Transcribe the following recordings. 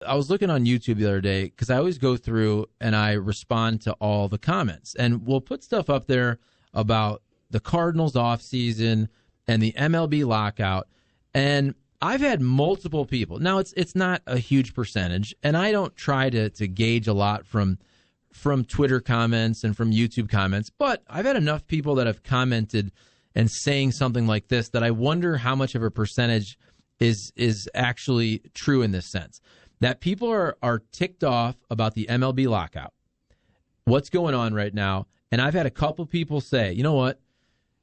I was looking on YouTube the other day because I always go through and I respond to all the comments. And we'll put stuff up there about the Cardinals offseason and the MLB lockout. And I've had multiple people. Now, it's not a huge percentage, and I don't try to gauge a lot from Twitter comments and from YouTube comments, but I've had enough people that have commented and saying something like this that I wonder how much of a percentage is actually true in this sense. That people are ticked off about the MLB lockout, what's going on right now, and I've had a couple people say, you know what,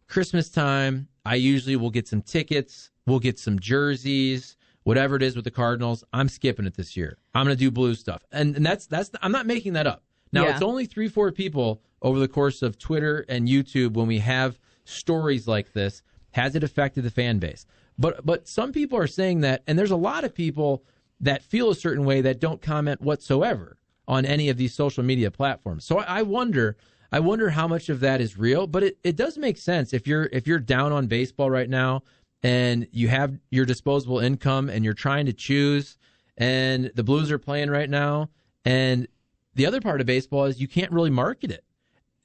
Christmas time, I usually will get some tickets, we'll get some jerseys, whatever it is with the Cardinals. I'm skipping it this year. I'm going to do blue stuff. And that's I'm not making that up. Now, It's only 3-4 people over the course of Twitter and YouTube when we have stories like this. Has it affected the fan base? But some people are saying that, and there's a lot of people that feel a certain way that don't comment whatsoever on any of these social media platforms. So I wonder how much of that is real, but it does make sense if you're down on baseball right now and you have your disposable income and you're trying to choose, and the Blues are playing right now, and the other part of baseball is you can't really market it.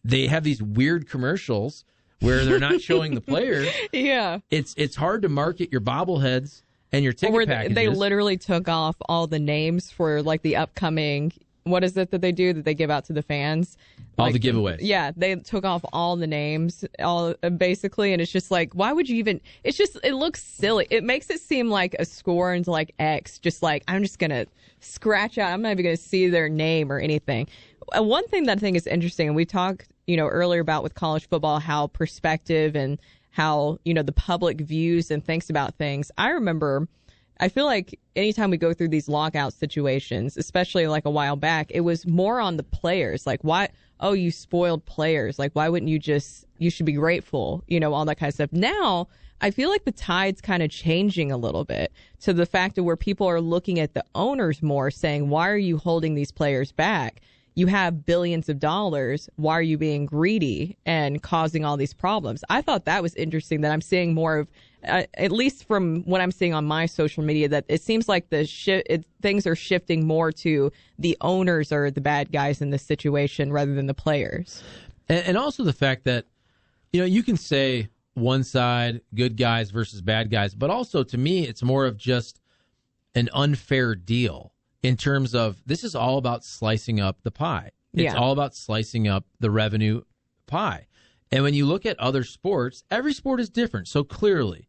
They have these weird commercials where they're not showing the players. Yeah. It's hard to market your bobbleheads and your ticket packages. They literally took off all the names for like the upcoming, what is it that they do that they give out to the fans? All the giveaways. Yeah, they took off all the names, all basically, and it's just like, why would you even? It looks silly. It makes it seem like a scorned like X, just like I'm just gonna scratch out. I'm not even gonna see their name or anything. One thing that I think is interesting, and we talked, earlier about with college football, how perspective and how the public views and thinks about things. I feel like anytime we go through these lockout situations, especially like a while back, it was more on the players. Like, why? Oh, you spoiled players. Like, why wouldn't you should be grateful, all that kind of stuff. Now, I feel like the tide's kind of changing a little bit to the fact of where people are looking at the owners more, saying, why are you holding these players back? You have billions of dollars. Why are you being greedy and causing all these problems? I thought that was interesting, that I'm seeing more of, at least from what I'm seeing on my social media, that it seems like things are shifting more to the owners are the bad guys in this situation rather than the players. And also the fact that, you can say one side, good guys versus bad guys, but also to me, it's more of just an unfair deal. In terms of, this is all about slicing up the pie. It's all about slicing up the revenue pie. And when you look at other sports, every sport is different. So clearly,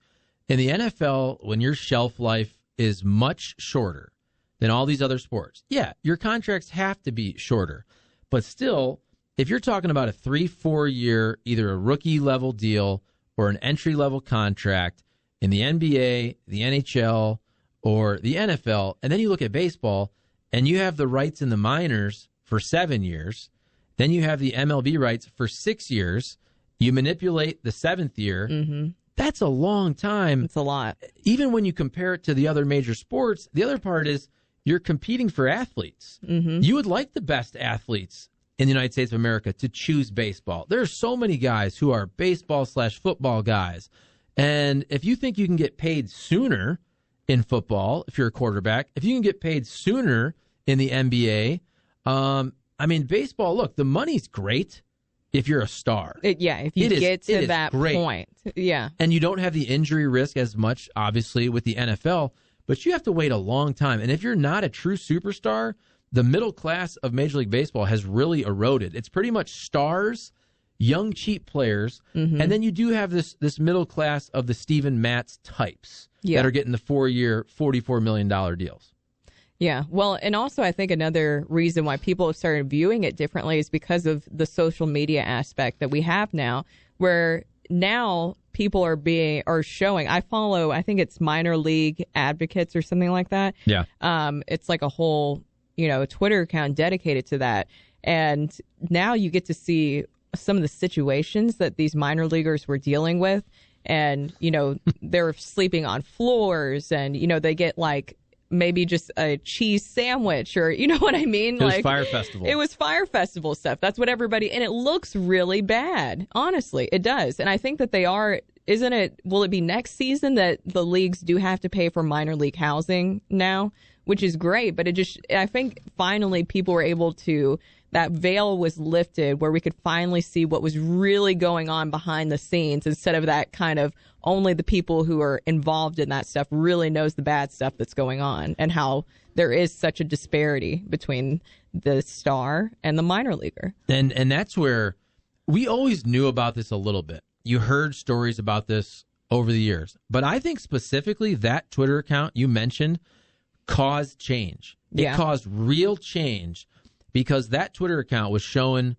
in the NFL, when your shelf life is much shorter than all these other sports, your contracts have to be shorter. But still, if you're talking about a 3-4 year, either a rookie level deal or an entry level contract in the NBA, the NHL, or the NFL, and then you look at baseball, and you have the rights in the minors for 7 years, then you have the MLB rights for 6 years, you manipulate the 7th year, that's a long time. It's a lot. Even when you compare it to the other major sports, the other part is you're competing for athletes. You would like the best athletes in the United States of America to choose baseball. There are so many guys who are baseball/football guys, and if you think you can get paid sooner in football, if you're a quarterback, if you can get paid sooner in the NBA, baseball, look, the money's great if you're a star. If you get to that point. Yeah. And you don't have the injury risk as much, obviously, with the NFL, but you have to wait a long time. And if you're not a true superstar, the middle class of Major League Baseball has really eroded. It's pretty much stars, young, cheap players, and then you do have this middle class of the Steven Matz types that are getting the 4-year, $44 million deals. Yeah, well, and also I think another reason why people have started viewing it differently is because of the social media aspect that we have now, where now people are showing. I follow, I think it's Minor League Advocates or something like that. Yeah. It's like a whole, Twitter account dedicated to that. And now you get to see some of the situations that these minor leaguers were dealing with. And, they're sleeping on floors and, they get like maybe just a cheese sandwich or, you know what I mean? It was Fire Festival. It was Fire Festival stuff. That's what everybody, and it looks really bad. Honestly, it does. And I think that they are will it be next season that the leagues do have to pay for minor league housing now, which is great, but I think finally people were able to, that veil was lifted where we could finally see what was really going on behind the scenes instead of that kind of only the people who are involved in that stuff really knows the bad stuff that's going on and how there is such a disparity between the star and the minor leaguer. And that's where we always knew about this a little bit. You heard stories about this over the years. But I think specifically that Twitter account you mentioned caused change. It caused real change because that Twitter account was showing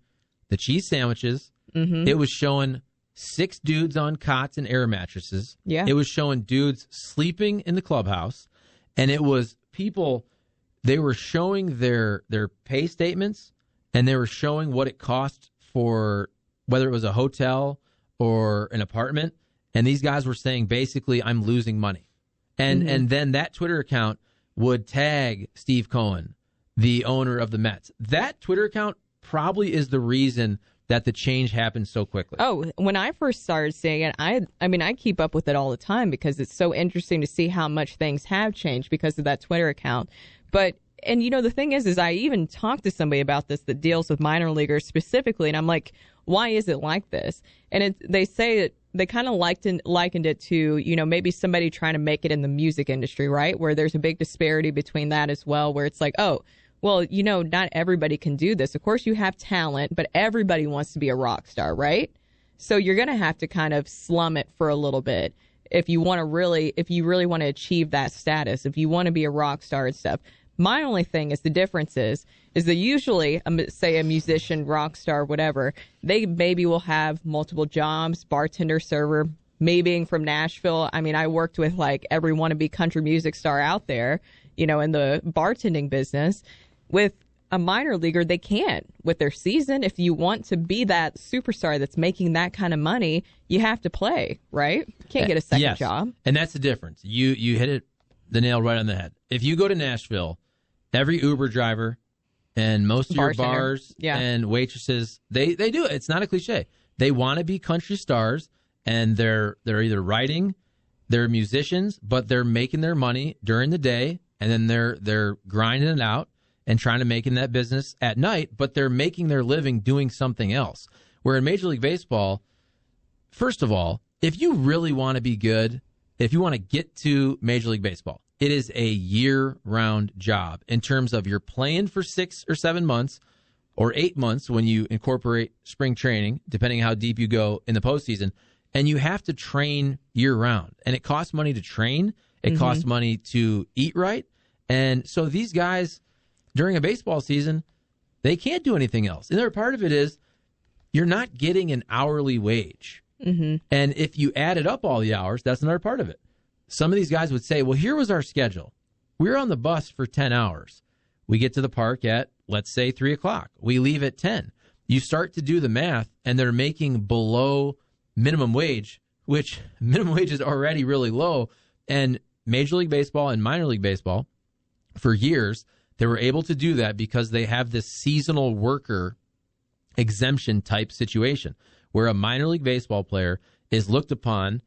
the cheese sandwiches. Mm-hmm. It was showing 6 dudes on cots and air mattresses. Yeah. It was showing dudes sleeping in the clubhouse. And it was people, they were showing their pay statements and they were showing what it cost for whether it was a hotel or an apartment. And these guys were saying, basically, I'm losing money. And then that Twitter account would tag Steve Cohen, the owner of the Mets. That Twitter account probably is the reason that the change happened so quickly. Oh, when I first started seeing it, I keep up with it all the time because it's so interesting to see how much things have changed because of that Twitter account. And the thing is I even talked to somebody about this that deals with minor leaguers specifically, and I'm like, why is it like this? And they say that they kind of likened it to, maybe somebody trying to make it in the music industry, right? Where there's a big disparity between that as well, where it's like, oh, well, not everybody can do this. Of course, you have talent, but everybody wants to be a rock star, right? So you're going to have to kind of slum it for a little bit if you really want to achieve that status, if you want to be a rock star and stuff. My only thing is the difference is that usually, say a musician, rock star, whatever, they maybe will have multiple jobs, bartender, server, me being from Nashville. I mean, I worked with like every wannabe country music star out there, in the bartending business. With a minor leaguer, they can't. With their season, if you want to be that superstar that's making that kind of money, you have to play, right? You can't get a second job. And that's the difference. You hit the nail right on the head. If you go to Nashville, every Uber driver and most of your bars and waitresses, they do it. It's not a cliche. They want to be country stars, and they're either writing, they're musicians, but they're making their money during the day, and then they're grinding it out and trying to make in that business at night, but they're making their living doing something else. Where in Major League Baseball, first of all, if you really want to be good, if you want to get to Major League Baseball, it is a year-round job in terms of you're playing for 6 or 7 months or 8 months when you incorporate spring training, depending how deep you go in the postseason, and you have to train year-round. And it costs money to train. It costs money to eat right. And so these guys, during a baseball season, they can't do anything else. And the other part of it is you're not getting an hourly wage. Mm-hmm. And if you added up all the hours, that's another part of it. Some of these guys would say, well, here was our schedule. We were on the bus for 10 hours. We get to the park at, let's say, 3 o'clock. We leave at 10. You start to do the math, and they're making below minimum wage, which minimum wage is already really low. And Major League Baseball and minor league baseball, for years, they were able to do that because they have this seasonal worker exemption type situation where a minor league baseball player is looked upon,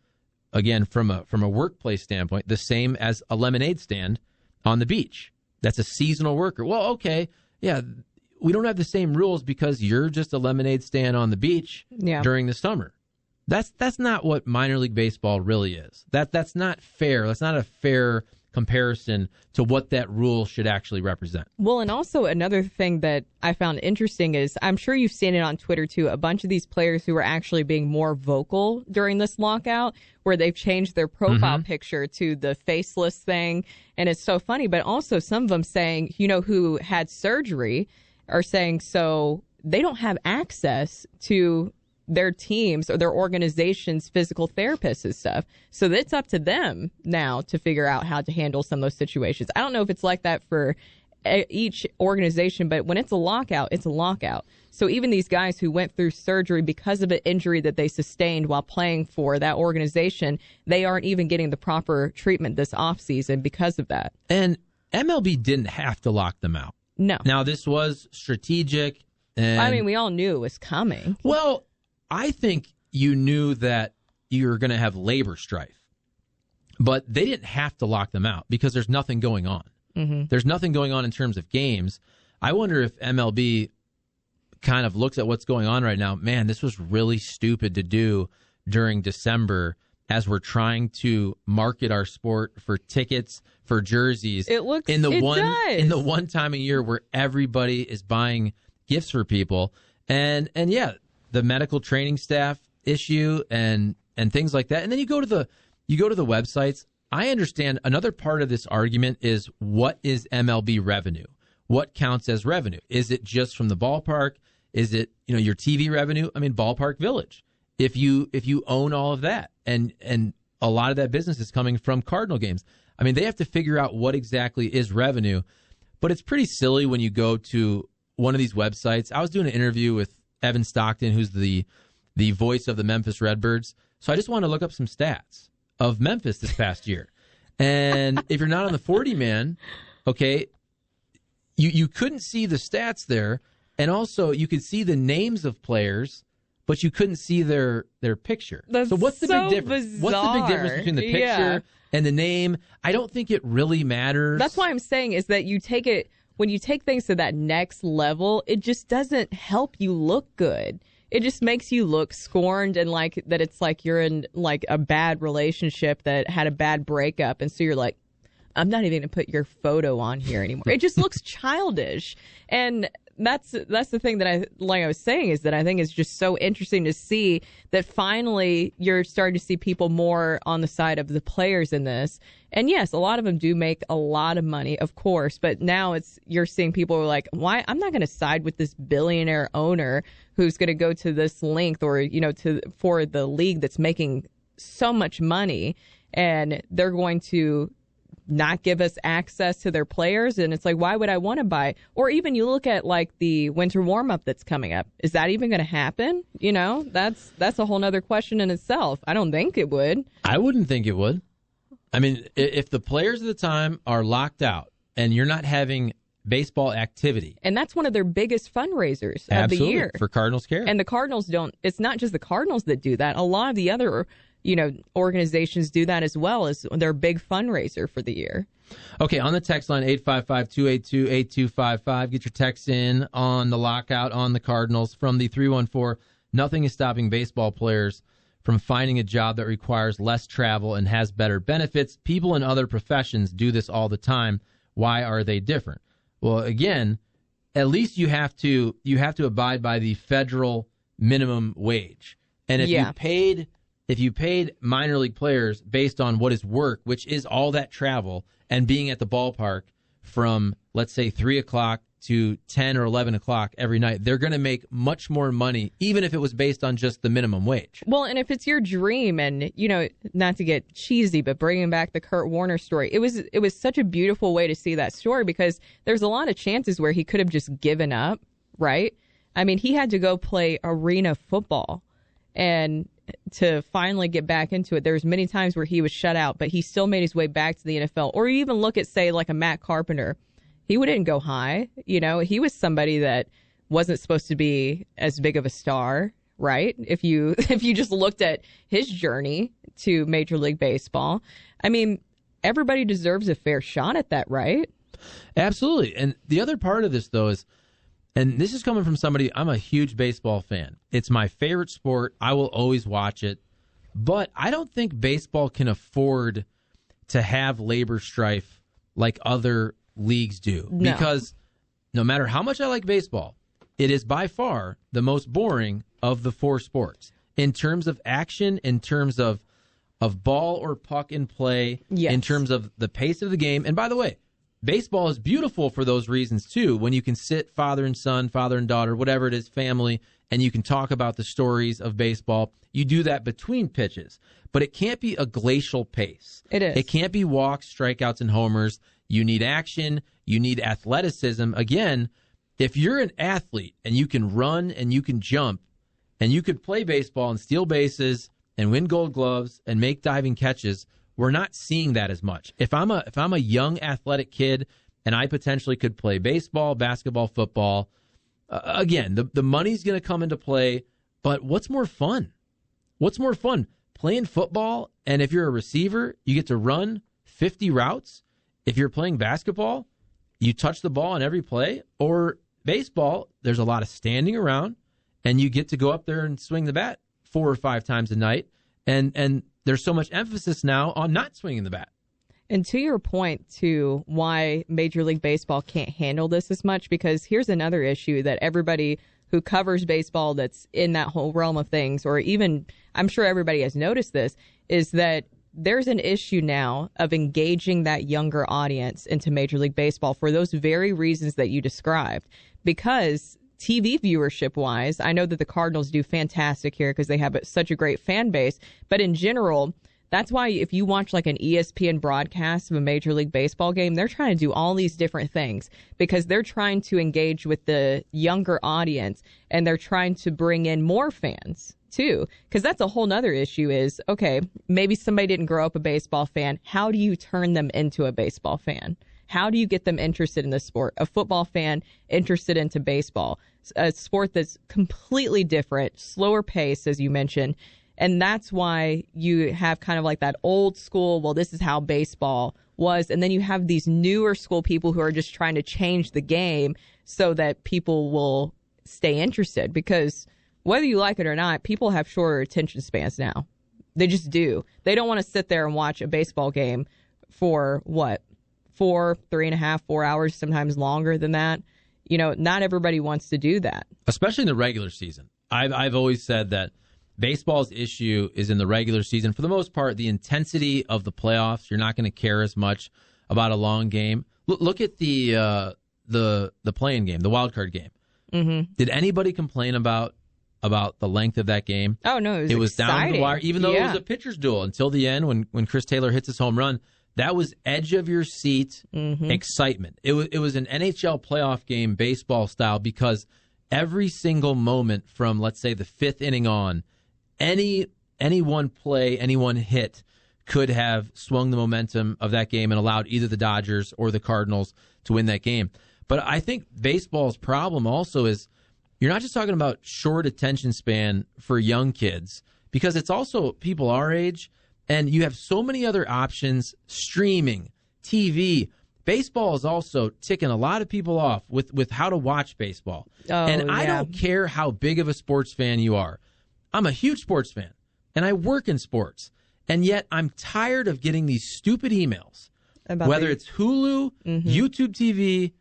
again, from a workplace standpoint, the same as a lemonade stand on the beach. That's a seasonal worker. Well, okay, yeah, we don't have the same rules because you're just a lemonade stand on the beach during the summer. That's not what minor league baseball really is. That's not fair. That's not a fair comparison to what that rule should actually represent. Well, and also another thing that I found interesting is, I'm sure you've seen it on Twitter too, a bunch of these players who are actually being more vocal during this lockout, where they've changed their profile picture to the faceless thing. And it's so funny, but also some of them saying, who had surgery are saying, so they don't have access to their teams or their organization's physical therapists and stuff. So it's up to them now to figure out how to handle some of those situations. I don't know if it's like that for each organization, but when it's a lockout, it's a lockout. So even these guys who went through surgery because of an injury that they sustained while playing for that organization, they aren't even getting the proper treatment this offseason because of that. And MLB didn't have to lock them out. No. Now, this was strategic. And we all knew it was coming. Well, I think you knew that you're going to have labor strife. But they didn't have to lock them out because there's nothing going on. Mm-hmm. There's nothing going on in terms of games. I wonder if MLB kind of looks at what's going on right now. Man, this was really stupid to do during December as we're trying to market our sport for tickets, for jerseys. It looks in the one time a year where everybody is buying gifts for people. And yeah, the medical training staff issue and things like that. And then you go to the websites. I understand another part of this argument is, what is MLB revenue? What counts as revenue? Is it just from the ballpark? Is it, your TV revenue? I mean, Ballpark Village. If you own all of that, and a lot of that business is coming from Cardinal games. I mean, they have to figure out what exactly is revenue. But it's pretty silly when you go to one of these websites. I was doing an interview with Evan Stockton, who's the voice of the Memphis Redbirds. So I just wanted to look up some stats of Memphis this past year. And if you're not on the 40-man, okay, you couldn't see the stats there. And also you could see the names of players, but you couldn't see their picture. That's so what's the big difference? Bizarre. What's the big difference between the picture and the name? I don't think it really matters. That's why I'm saying is that when you take things to that next level, it just doesn't help you look good. It just makes you look scorned and like that it's like you're in like a bad relationship that had a bad breakup. And so you're like, I'm not even going to put your photo on here anymore. It just looks childish. And that's the thing that I was saying is that I think it's just so interesting to see that finally you're starting to see people more on the side of the players in this. And yes, a lot of them do make a lot of money, of course, but now you're seeing people who are like, why? I'm not going to side with this billionaire owner who's going to go to this length or, for the league that's making so much money, and they're going to not give us access to their players. And it's like, why would I want to buy? Or even you look at like the winter warm-up that's coming up. Is that even going to happen? That's a whole nother question in itself. I don't think it would. I wouldn't think it would. I mean, if the players at the time are locked out and you're not having baseball activity. And that's one of their biggest fundraisers of Absolutely, the year. For Cardinals Care. And the Cardinals it's not just the Cardinals that do that. A lot of the other organizations do that as well as their big fundraiser for the year. Okay, on the text line, 855-282-8255. Get your text in on the lockout on the Cardinals from the 314. Nothing is stopping baseball players from finding a job that requires less travel and has better benefits. People in other professions do this all the time. Why are they different? Well, again, at least you have to abide by the federal minimum wage. And if you paid minor league players based on what is work, which is all that travel and being at the ballpark from, let's say, 3 o'clock to 10 or 11 o'clock every night, they're going to make much more money, even if it was based on just the minimum wage. Well, and if it's your dream and, not to get cheesy, but bringing back the Kurt Warner story, it was such a beautiful way to see that story because there's a lot of chances where he could have just given up, right? I mean, he had to go play arena football and to finally get back into it. There's many times where he was shut out, but he still made his way back to the NFL. Or you even look at, say, like a Matt Carpenter. He didn't go high. He was somebody that wasn't supposed to be as big of a star, right? If you just looked at his journey to Major League Baseball. I mean, everybody deserves a fair shot at that, right? Absolutely. And the other part of this, though, is, and this is coming from somebody, I'm a huge baseball fan. It's my favorite sport. I will always watch it. But I don't think baseball can afford to have labor strife like other leagues do. No. Because no matter how much I like baseball, it is by far the most boring of the four sports. In terms of action, in terms of ball or puck in play, yes. In terms of the pace of the game. And by the way, baseball is beautiful for those reasons, too, when you can sit father and son, father and daughter, whatever it is, family, and you can talk about the stories of baseball. You do that between pitches. But it can't be a glacial pace. It is. It can't be walks, strikeouts, and homers. You need action. You need athleticism. Again, if you're an athlete and you can run and you can jump and you could play baseball and steal bases and win gold gloves and make diving catches, we're not seeing that as much. If I'm a young athletic kid and I potentially could play baseball, basketball, football, again, the money's going to come into play. But what's more fun? What's more fun? playing football, and if you're a receiver, you get to run 50 routes. If you're playing basketball, you touch the ball on every play. Or baseball, there's a lot of standing around, and you get to go up there and swing the bat 4 or 5 times a night. And there's so much emphasis now on not swinging the bat. And to your point, to why Major League Baseball can't handle this as much, because here's another issue that everybody who covers baseball that's in that whole realm of things, or even I'm sure everybody has noticed this, is that there's an issue now of engaging that younger audience into Major League Baseball for those very reasons that you described. Because TV viewership-wise, I know that the Cardinals do fantastic here because they have such a great fan base, but in general, that's why if you watch like an ESPN broadcast of a Major League Baseball game, they're trying to do all these different things because they're trying to engage with the younger audience, and they're trying to bring in more fans too. Because that's a whole nother issue is, okay, maybe somebody didn't grow up a baseball fan. How do you turn them into a baseball fan? How do you get them interested in the sport? A football fan interested into baseball, a sport that's completely different, slower pace, as you mentioned. And that's why you have kind of like that old school, well, this is how baseball was. And then you have these newer school people who are just trying to change the game so that people will stay interested. Because whether you like it or not, people have shorter attention spans now. They just do. They don't want to sit there and watch a baseball game for what? 3.5, 4 hours, sometimes longer than that. You know, not everybody wants to do that. Especially in the regular season. I've always said that baseball's issue is in the regular season. For the most part, the intensity of the playoffs, you're not going to care as much about a long game. Look at the play-in game, the wild card game. Mm-hmm. Did anybody complain about the length of that game? Oh, no, it was exciting. Down to the wire, even though it was a pitcher's duel until the end when Chris Taylor hits his home run. That was edge of your seat excitement. It was an NHL playoff game, baseball style, because every single moment from, let's say, the 5th inning on, any one play, any one hit could have swung the momentum of that game and allowed either the Dodgers or the Cardinals to win that game. But I think baseball's problem also is you're not just talking about short attention span for young kids, because it's also people our age, and you have so many other options, streaming, TV. Baseball is also ticking a lot of people off with how to watch baseball. I don't care how big of a sports fan you are. I'm a huge sports fan, and I work in sports. And yet I'm tired of getting these stupid emails, whether it's Hulu, YouTube TV,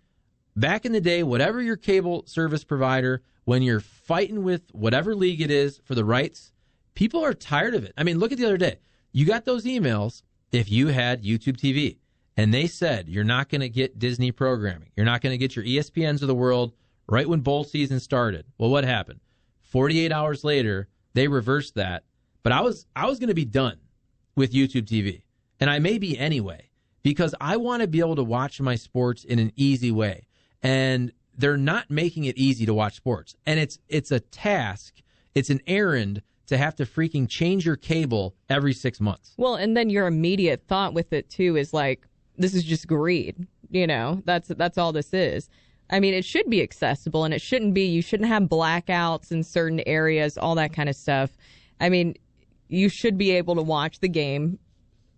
back in the day, whatever your cable service provider, when you're fighting with whatever league it is for the rights, people are tired of it. I mean, look at the other day. You got those emails if you had YouTube TV, and they said you're not going to get Disney programming. You're not going to get your ESPNs of the world right when bowl season started. Well, what happened? 48 hours later, they reversed that. But I was going to be done with YouTube TV, and I may be anyway, because I want to be able to watch my sports in an easy way. And they're not making it easy to watch sports. And it's a task. It's an errand to have to freaking change your cable every 6 months. Well, and then your immediate thought with it, too, is like, this is just greed. You know, that's all this is. I mean, it should be accessible, and it shouldn't be. You shouldn't have blackouts in certain areas, all that kind of stuff. I mean, you should be able to watch the game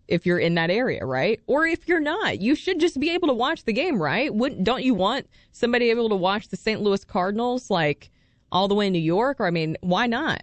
if you're in that area, right? Or if you're not, you should just be able to watch the game, right? Don't you want somebody able to watch the St. Louis Cardinals, like, all the way in New York? Or, I mean, why not?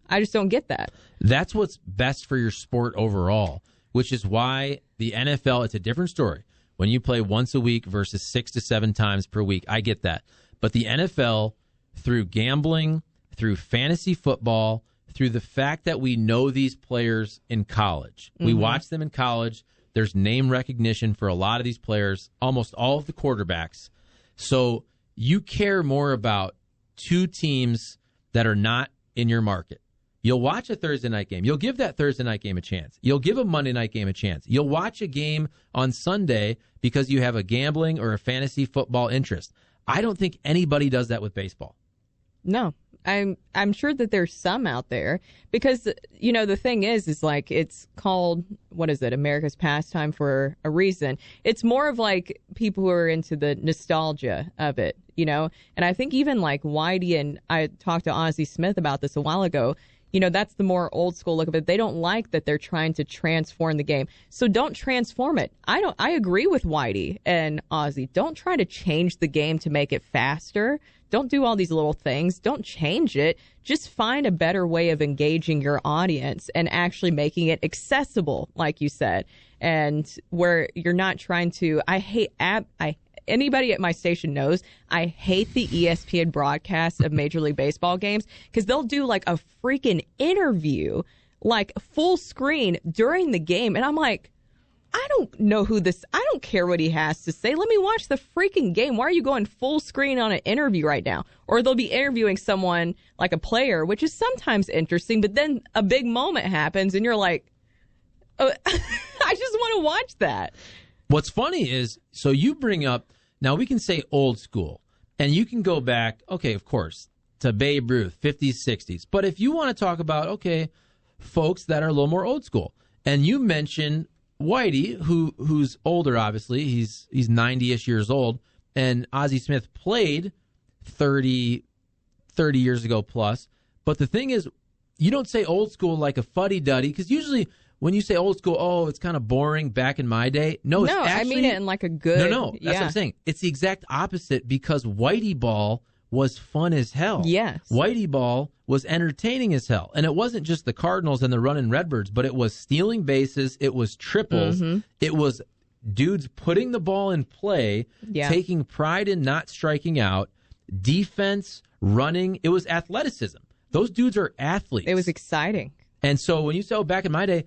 I just don't get that. That's what's best for your sport overall, which is why the NFL, it's a different story. When you play once a week versus 6 to 7 times per week, I get that. But the NFL, through gambling, through fantasy football, through the fact that we know these players in college, we watch them in college, there's name recognition for a lot of these players, almost all of the quarterbacks. So you care more about 2 teams that are not in your market. You'll watch a Thursday night game. You'll give that Thursday night game a chance. You'll give a Monday night game a chance. You'll watch a game on Sunday because you have a gambling or a fantasy football interest. I don't think anybody does that with baseball. No, I'm sure that there's some out there because, you know, the thing is like it's called, what is it, America's pastime for a reason. It's more of like people who are into the nostalgia of it, you know, and I think even like Whitey, and I talked to Ozzie Smith about this a while ago, that's the more old school look of it. They don't like that they're trying to transform the game. So don't transform it. I agree with Whitey and Ozzy. Don't try to change the game to make it faster. Don't do all these little things. Don't change it. Just find a better way of engaging your audience and actually making it accessible, like you said, and where you're not trying to. Anybody at my station knows I hate the ESPN broadcast of Major League Baseball games because they'll do like a freaking interview, like full screen during the game. And I'm like, I don't care what he has to say. Let me watch the freaking game. Why are you going full screen on an interview right now? Or they'll be interviewing someone like a player, which is sometimes interesting, but then a big moment happens and you're like, oh, I just want to watch that. What's funny is, so you bring up, now we can say old school, and you can go back, okay, of course, to Babe Ruth, 50s, 60s. But if you want to talk about, okay, folks that are a little more old school, and you mention Whitey, who's older, obviously, he's 90-ish years old, and Ozzie Smith played 30 years ago plus. But the thing is, you don't say old school like a fuddy-duddy, because usually when you say old school, oh, it's kind of boring back in my day. No, actually, I mean it in like a good... No, that's what I'm saying. It's the exact opposite because Whitey Ball was fun as hell. Yes. Whitey Ball was entertaining as hell. And it wasn't just the Cardinals and the running Redbirds, but it was stealing bases, it was triples, it was dudes putting the ball in play, taking pride in not striking out, defense, running. It was athleticism. Those dudes are athletes. It was exciting. And so when you say, oh, back in my day,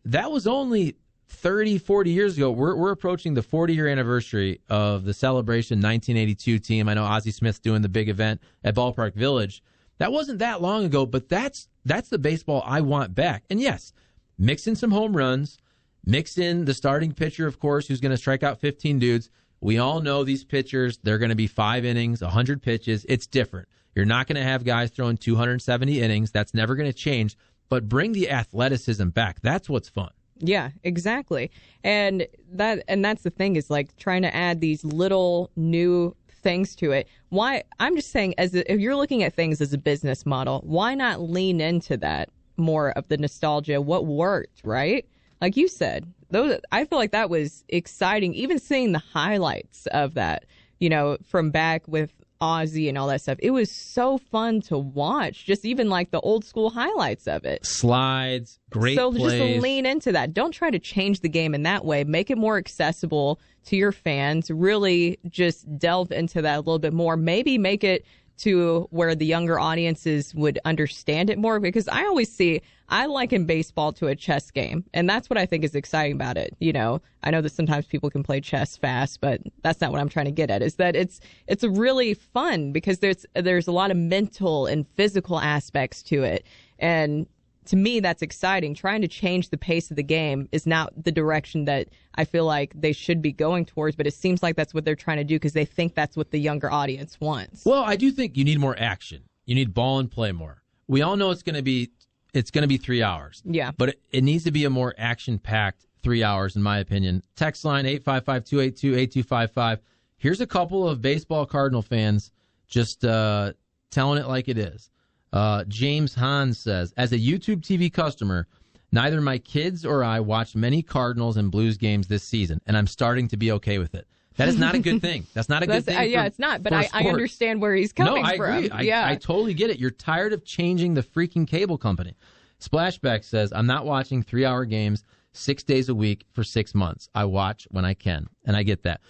that was only 30, 40 years ago. We're approaching the 40-year anniversary of the Celebration 1982 team. I know Ozzie Smith's doing the big event at Ballpark Village. That wasn't that long ago, but that's the baseball I want back. And yes, mix in some home runs, mix in the starting pitcher, of course, who's going to strike out 15 dudes. We all know these pitchers, they're going to be 5 innings, 100 pitches. It's different. You're not going to have guys throwing 270 innings. That's never going to change. But bring the athleticism back. That's what's fun. Yeah, exactly. And that's the thing is like trying to add these little new things to it. Why? I'm just saying, if you're looking at things as a business model, why not lean into that more of the nostalgia? What worked, right? Like you said, I feel like that was exciting. Even seeing the highlights of that, from back with Ozzy and all that stuff. It was so fun to watch, just even like the old school highlights of it. Slides, great plays. So just lean into that. Don't try to change the game in that way. Make it more accessible to your fans. Really just delve into that a little bit more. Maybe make it to where the younger audiences would understand it more, because I liken baseball to a chess game, and that's what I think is exciting about it. I know that sometimes people can play chess fast, but that's not what I'm trying to get at, is that it's really fun because there's a lot of mental and physical aspects to it. And to me, that's exciting. Trying to change the pace of the game is not the direction that I feel like they should be going towards, but it seems like that's what they're trying to do because they think that's what the younger audience wants. Well, I do think you need more action. You need ball and play more. We all know it's going to be 3 hours. Yeah. But it needs to be a more action-packed 3 hours, in my opinion. Text line 855-282-8255. Here's a couple of baseball Cardinal fans just telling it like it is. James Hahn says, as a YouTube TV customer, neither my kids or I watched many Cardinals and Blues games this season, and I'm starting to be okay with it. That is not a good thing. That's not a good thing. It's not, but I understand where he's coming from. No, I agree. I totally get it. You're tired of changing the freaking cable company. Splashback says, I'm not watching 3-hour games 6 days a week for 6 months. I watch when I can, and I get that.